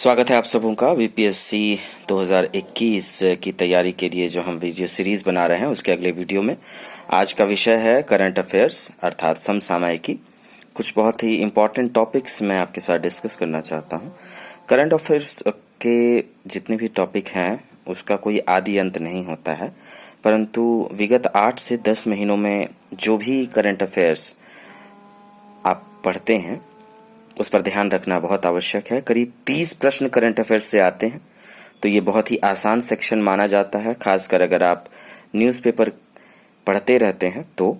स्वागत है आप सबों का बीपीएससी 2021 की तैयारी के लिए जो हम वीडियो सीरीज बना रहे हैं उसके अगले वीडियो में आज का विषय है करंट अफेयर्स अर्थात समसामयिकी। कुछ बहुत ही इम्पोर्टेंट टॉपिक्स मैं आपके साथ डिस्कस करना चाहता हूं। करंट अफेयर्स के जितने भी टॉपिक हैं उसका कोई आदि अंत नहीं होता है, परंतु विगत 8 से 10 महीनों में जो भी करंट अफेयर्स आप पढ़ते हैं उस पर ध्यान रखना बहुत आवश्यक है। करीब 30 प्रश्न करंट अफेयर्स से आते हैं, तो ये बहुत ही आसान सेक्शन माना जाता है, खासकर अगर आप न्यूज़पेपर पढ़ते रहते हैं तो।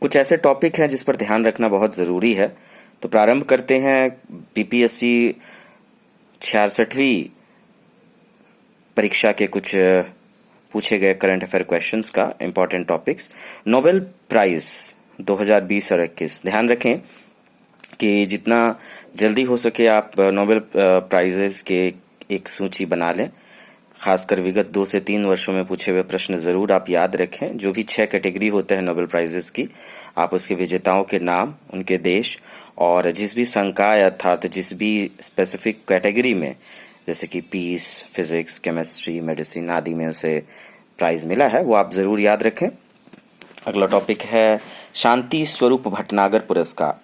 कुछ ऐसे टॉपिक हैं जिस पर ध्यान रखना बहुत ज़रूरी है। तो प्रारंभ करते हैं बीपीएससी 66वीं परीक्षा के कुछ पूछे गए करंट अफेयर क्वेश्चंस का इम्पोर्टेंट टॉपिक्स। नोबेल प्राइज 2020 और 21, ध्यान रखें कि जितना जल्दी हो सके आप नोबेल प्राइजेस के एक सूची बना लें। खासकर विगत 2 से 3 वर्षों में पूछे हुए प्रश्न जरूर आप याद रखें। जो भी 6 कैटेगरी होते हैं नोबेल प्राइजेस की, आप उसके विजेताओं के नाम, उनके देश और जिस भी संकाय अर्थात जिस भी स्पेसिफिक कैटेगरी में, जैसे कि पीस, फिजिक्स, केमिस्ट्री, मेडिसिन आदि में उसे प्राइज मिला है, वो आप जरूर याद रखें। अगला टॉपिक है शांति स्वरूप भटनागर पुरस्कार।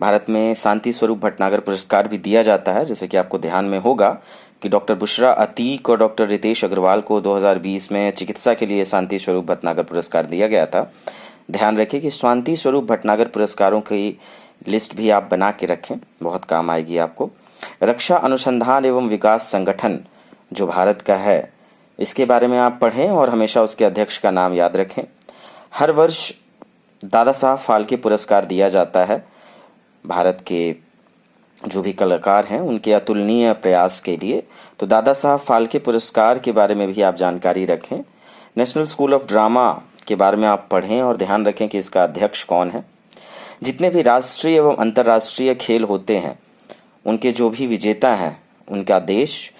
भारत में शांति स्वरूप भटनागर पुरस्कार भी दिया जाता है। जैसे कि आपको ध्यान में होगा कि डॉक्टर बुशरा अतीक और डॉक्टर रितेश अग्रवाल को 2020 में चिकित्सा के लिए शांति स्वरूप भटनागर पुरस्कार दिया गया था। ध्यान रखें कि शांति स्वरूप भटनागर पुरस्कारों की लिस्ट भी आप बना के रखें, बहुत काम आएगी आपको। रक्षा अनुसंधान एवं विकास संगठन जो भारत का है, इसके बारे में आप पढ़ें और हमेशा उसके अध्यक्ष का नाम याद रखें। हर वर्ष दादा साहब फाल्के पुरस्कार दिया जाता है भारत के जो भी कलाकार हैं उनके अतुलनीय प्रयास के लिए। तो दादा साहब फाल्के पुरस्कार के बारे में भी आप जानकारी रखें। नेशनल स्कूल ऑफ ड्रामा के बारे में आप पढ़ें और ध्यान रखें कि इसका अध्यक्ष कौन है। जितने भी राष्ट्रीय एवं अंतर्राष्ट्रीय खेल होते हैं उनके जो भी विजेता हैं, उनका देश,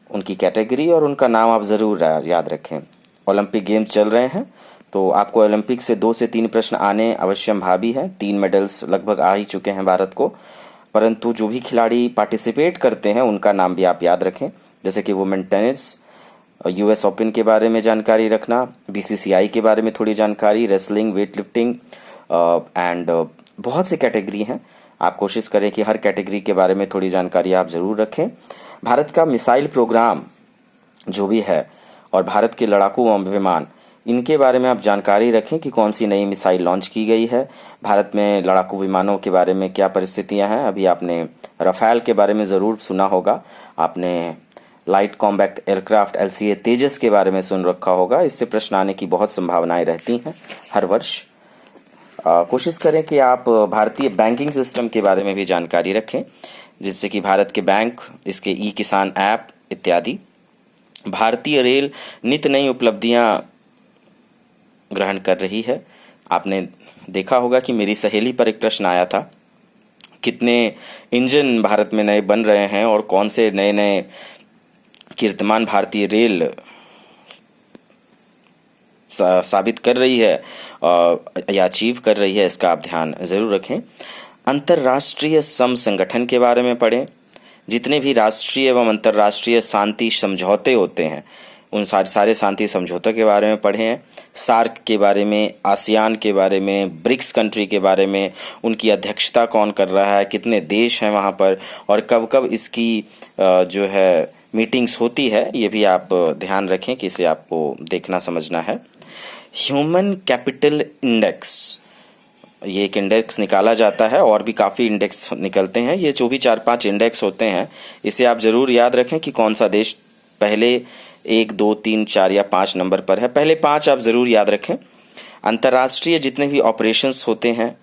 उनकी कैटेगरी और उनका नाम आप ज़रूर याद रखें। ओलंपिक गेम्स चल रहे हैं तो आपको ओलंपिक से 2 से 3 प्रश्न आने अवश्यम भावी है। 3 मेडल्स लगभग आ ही चुके हैं भारत को, परंतु जो भी खिलाड़ी पार्टिसिपेट करते हैं उनका नाम भी आप याद रखें। जैसे कि वुमेन टेनिस, यूएस ओपन के बारे में जानकारी रखना, बीसीसीआई के बारे में थोड़ी जानकारी, रेसलिंग, वेट लिफ्टिंग एंड बहुत सी कैटेगरी हैं। आप कोशिश करें कि हर कैटेगरी के बारे में थोड़ी जानकारी आप ज़रूर रखें। भारत का मिसाइल प्रोग्राम जो भी है और भारत के लड़ाकू विमान, इनके बारे में आप जानकारी रखें कि कौन सी नई मिसाइल लॉन्च की गई है। भारत में लड़ाकू विमानों के बारे में क्या परिस्थितियां हैं। अभी आपने राफेल के बारे में ज़रूर सुना होगा, आपने लाइट कॉम्बैट एयरक्राफ्ट LCA तेजस के बारे में सुन रखा होगा। इससे प्रश्न आने की बहुत संभावनाएं रहती हैं हर वर्ष। कोशिश करें कि आप भारतीय बैंकिंग सिस्टम के बारे में भी जानकारी रखें, जिससे कि भारत के बैंक, इसके ई किसान ऐप इत्यादि। भारतीय रेल नित नई उपलब्धियां ग्रहण कर रही है। आपने देखा होगा कि मेरी सहेली पर एक प्रश्न आया था, कितने इंजन भारत में नए बन रहे हैं और कौन से नए नए कीर्तिमान भारतीय रेल साबित कर रही है या अचीव कर रही है, इसका आप ध्यान जरूर रखें। अंतर्राष्ट्रीय सम संगठन के बारे में पढ़ें। जितने भी राष्ट्रीय एवं अंतर्राष्ट्रीय शांति समझौते होते हैं उन सारे शांति समझौतों के बारे में पढ़ें। सार्क के बारे में, आसियान के बारे में, ब्रिक्स कंट्री के बारे में, उनकी अध्यक्षता कौन कर रहा है, कितने देश हैं वहाँ पर और कब कब इसकी जो है मीटिंग्स होती है, ये भी आप ध्यान रखें कि इसे आपको देखना समझना है। ह्यूमन कैपिटल इंडेक्स, ये एक इंडेक्स निकाला जाता है और भी काफ़ी इंडेक्स निकलते हैं। ये जो भी 4-5 इंडेक्स होते हैं, इसे आप ज़रूर याद रखें कि कौन सा देश पहले 1, 2, 3, 4 या 5 नंबर पर है। पहले 5 आप ज़रूर याद रखें। अंतर्राष्ट्रीय जितने भी ऑपरेशंस होते हैं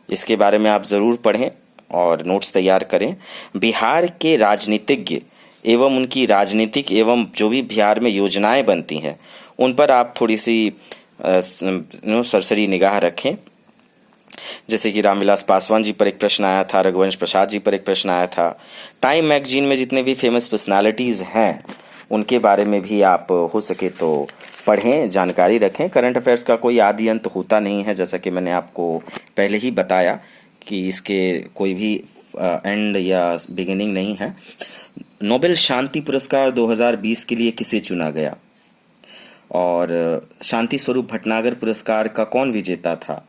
इसके बारे में आप ज़रूर पढ़ें और नोट्स तैयार करें। बिहार के राजनीतिज्ञ एवं उनकी राजनीतिक एवं जो भी बिहार में योजनाएं बनती हैं उन पर आप थोड़ी सी सरसरी निगाह रखें। जैसे कि रामविलास पासवान जी पर एक प्रश्न आया था, रघुवंश प्रसाद जी पर एक प्रश्न आया था। टाइम मैगजीन में जितने भी फेमस पर्सनालिटीज़ हैं उनके बारे में भी आप हो सके तो पढ़ें, जानकारी रखें। करंट अफेयर्स का कोई आदि अंत होता नहीं है, जैसा कि मैंने आपको पहले ही बताया कि इसके कोई भी एंड या बिगिनिंग नहीं है। नोबेल शांति पुरस्कार 2020 के लिए किसे चुना गया? और शांति स्वरूप भटनागर पुरस्कार का कौन विजेता था?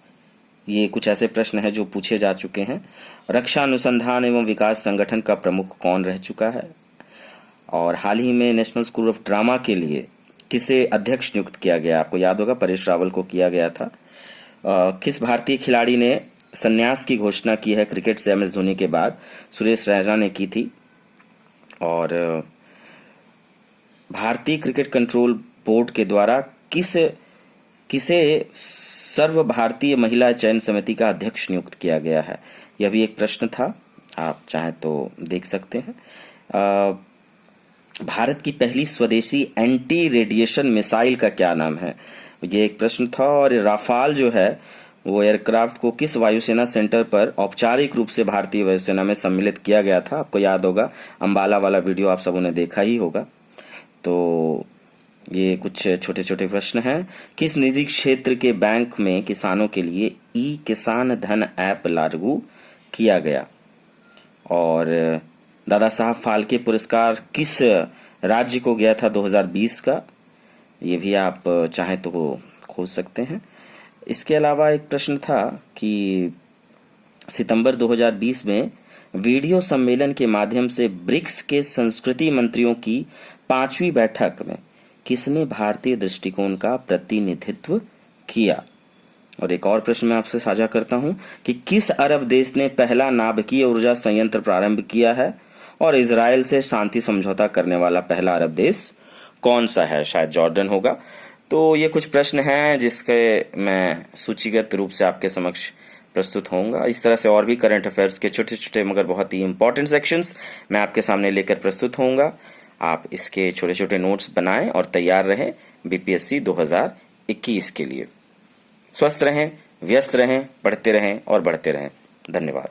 ये कुछ ऐसे प्रश्न हैं जो पूछे जा चुके हैं। रक्षा अनुसंधान एवं विकास संगठन का प्रमुख कौन रह चुका है? और हाल ही में नेशनल स्कूल ऑफ ड्रामा के लिए किसे अध्यक्ष नियुक्त किया गया? आपको याद होगा परेश रावल को किया गया था। किस भारतीय खिलाड़ी ने संन्यास की घोषणा की है क्रिकेट से MS धोनी के बाद? सुरेश रैना ने की थी। और भारतीय क्रिकेट कंट्रोल बोर्ड के द्वारा किसे सर्व भारतीय महिला चयन समिति का अध्यक्ष नियुक्त किया गया है? यह भी एक प्रश्न था, आप चाहें तो देख सकते हैं। भारत की पहली स्वदेशी एंटी रेडिएशन मिसाइल का क्या नाम है? ये एक प्रश्न था। और राफाल जो है वो एयरक्राफ्ट को किस वायुसेना सेंटर पर औपचारिक रूप से भारतीय वायुसेना में सम्मिलित किया गया था? आपको याद होगा, अंबाला वाला वीडियो आप सबों ने देखा ही होगा। तो ये कुछ छोटे छोटे प्रश्न हैं। किस निजी क्षेत्र के बैंक में किसानों के लिए ई किसान धन ऐप लागू किया गया? और दादा साहब फाल्के पुरस्कार किस राज्य को गया था 2020 का? ये भी आप चाहें तो खोज सकते हैं। इसके अलावा एक प्रश्न था कि सितंबर 2020 में वीडियो सम्मेलन के माध्यम से ब्रिक्स के संस्कृति मंत्रियों की 5वीं बैठक में किसने भारतीय दृष्टिकोण का प्रतिनिधित्व किया? और एक और प्रश्न मैं आपसे साझा करता हूं कि किस अरब देश ने पहला नाभिकीय ऊर्जा संयंत्र प्रारंभ किया है? और इजराइल से शांति समझौता करने वाला पहला अरब देश कौन सा है? शायद जॉर्डन होगा। तो ये कुछ प्रश्न हैं जिसके मैं सूचीगत रूप से आपके समक्ष प्रस्तुत होऊंगा। इस तरह से और भी करंट अफेयर्स के छोटे छोटे मगर बहुत ही इंपॉर्टेंट सेक्शंस मैं आपके सामने लेकर प्रस्तुत होऊंगा। आप इसके छोटे छोटे नोट्स बनाएं और तैयार रहें BPSC 2021 के लिए। स्वस्थ रहें, व्यस्त रहें, पढ़ते रहें और बढ़ते रहें। धन्यवाद।